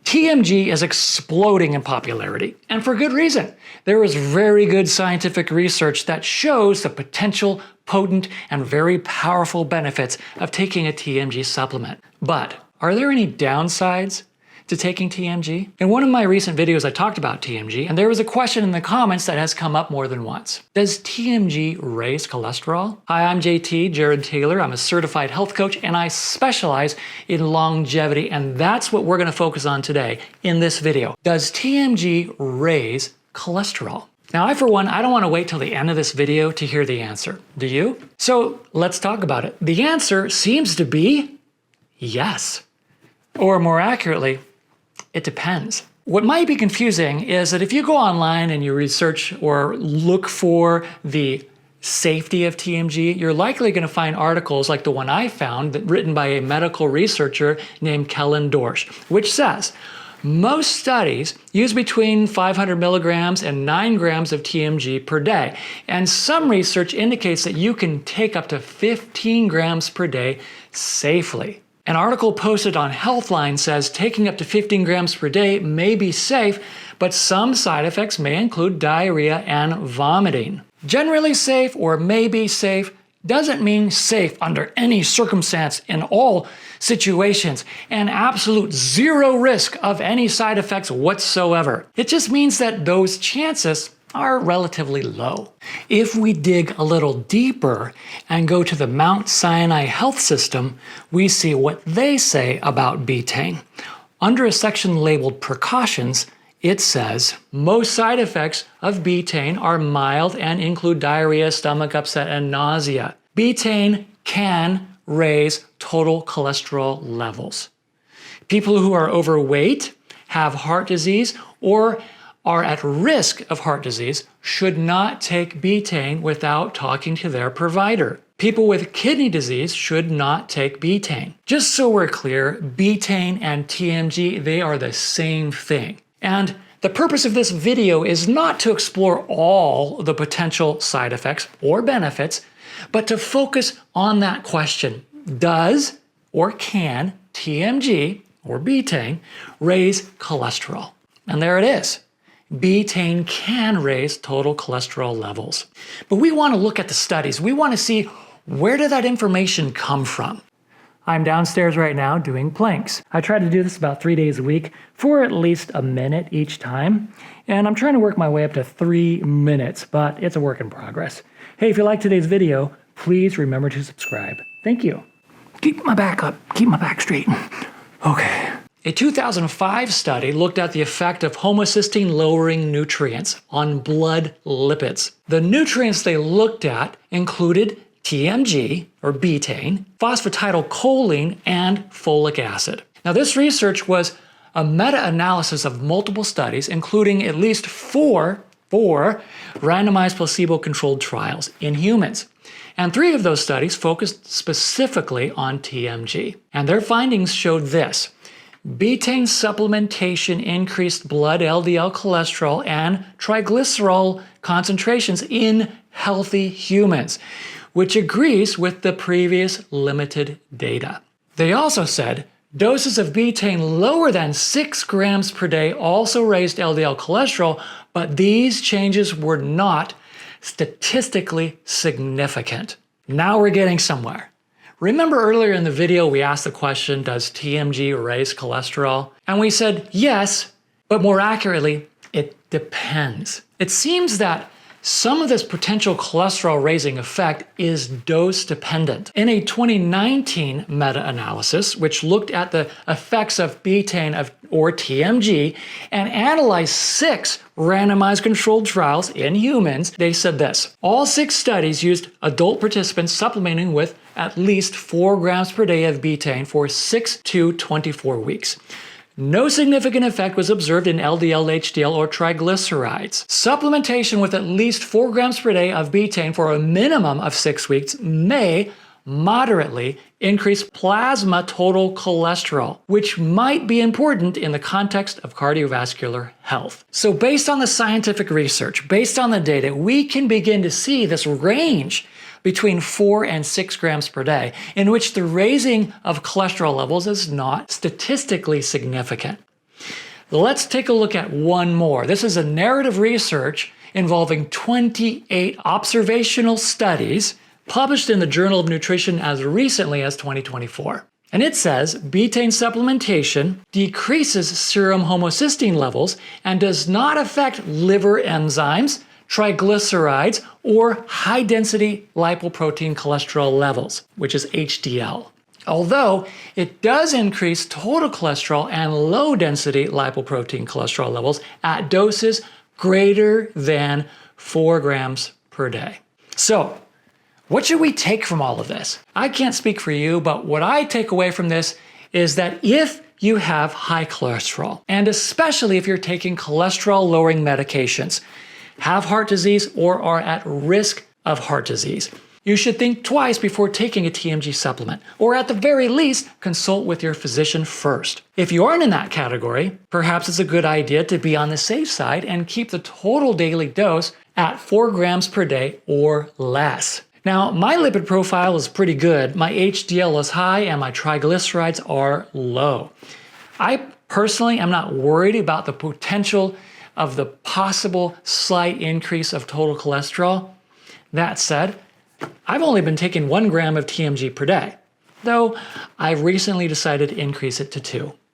TMG is exploding in popularity, and for good reason. There is very good scientific research that shows the potential, potent, and very powerful benefits of taking a TMG supplement. But are there any downsides to taking TMG? In one of my recent videos I talked about TMG, and there was a question in the comments that has come up more than once. Does TMG raise cholesterol? Hi, I'm JT, Jared Taylor. I'm a certified health coach and I specialize in longevity, and that's what we're going to focus on today in this video. Does TMG raise cholesterol? Now, I, for one, I don't want to wait till the end of this video to hear the answer. Do you? So let's talk about it. The answer seems to be yes. Or more accurately, it depends. What might be confusing is that if you go online and you research or look for the safety of TMG, you're likely going to find articles like the one I found written by a medical researcher named Kellen Dorsch, which says, most studies use between 500 milligrams and 9 grams of TMG per day, and some research indicates that you can take up to 15 grams per day safely. An article posted on Healthline says taking up to 15 grams per day may be safe, but some side effects may include diarrhea and vomiting. Generally safe or may be safe doesn't mean safe under any circumstance in all situations and absolute zero risk of any side effects whatsoever. It just means that those chances are relatively low. If we dig a little deeper and go to the Mount Sinai Health System, we see what they say about betaine. Under a section labeled Precautions, it says, most side effects of betaine are mild and include diarrhea, stomach upset, and nausea. Betaine can raise total cholesterol levels. People who are overweight, have heart disease, or are at risk of heart disease should not take betaine without talking to their provider. People with kidney disease should not take betaine. Just so we're clear, betaine and TMG, they are the same thing. And the purpose of this video is not to explore all the potential side effects or benefits, but to focus on that question. Does or can TMG or betaine raise cholesterol? And there it is. Betaine can raise total cholesterol levels. But we want to look at the studies. We want to see, where did that information come from? I'm downstairs right now doing planks. I try to do this about 3 days a week for at least a minute each time. And I'm trying to work my way up to 3 minutes, but it's a work in progress. Hey, if you like today's video, please remember to subscribe. Thank you. Keep my back up. Keep my back straight. Okay. A 2005 study looked at the effect of homocysteine-lowering nutrients on blood lipids. The nutrients they looked at included TMG, or betaine, phosphatidylcholine, and folic acid. Now, this research was a meta-analysis of multiple studies, including at least four randomized placebo-controlled trials in humans. And 3 of those studies focused specifically on TMG. And their findings showed this. Betaine supplementation increased blood LDL cholesterol and triglycerol concentrations in healthy humans, which agrees with the previous limited data. They also said doses of betaine lower than 6 grams per day also raised LDL cholesterol, but these changes were not statistically significant. Now we're getting somewhere. Remember earlier in the video we asked the question, does TMG raise cholesterol? And we said yes, but more accurately, it depends. It seems that some of this potential cholesterol-raising effect is dose-dependent. In a 2019 meta-analysis, which looked at the effects of betaine or TMG and analyzed 6 randomized controlled trials in humans, they said this. All 6 studies used adult participants supplementing with at least 4 grams per day of betaine for 6 to 24 weeks. No significant effect was observed in LDL, HDL, or triglycerides. Supplementation with at least 4 grams per day of betaine for a minimum of 6 weeks may moderately increase plasma total cholesterol, which might be important in the context of cardiovascular health. So based on the scientific research, based on the data, we can begin to see this range between 4 and 6 grams per day, in which the raising of cholesterol levels is not statistically significant. Let's take a look at one more. This is a narrative research involving 28 observational studies published in the Journal of Nutrition as recently as 2024. And it says betaine supplementation decreases serum homocysteine levels and does not affect liver enzymes, triglycerides, or high-density lipoprotein cholesterol levels, which is HDL. Although it does increase total cholesterol and low-density lipoprotein cholesterol levels at doses greater than 4 grams per day. So, what should we take from all of this? I can't speak for you, but what I take away from this is that if you have high cholesterol, and especially if you're taking cholesterol-lowering medications, have heart disease, or are at risk of heart disease, you should think twice before taking a TMG supplement, or at the very least, consult with your physician first. If you aren't in that category, perhaps it's a good idea to be on the safe side and keep the total daily dose at 4 grams per day or less. Now, my lipid profile is pretty good. My HDL is high and my triglycerides are low. I personally am not worried about the potential of the possible slight increase of total cholesterol. That said, I've only been taking 1 gram of TMG per day, though I've recently decided to increase it to 2.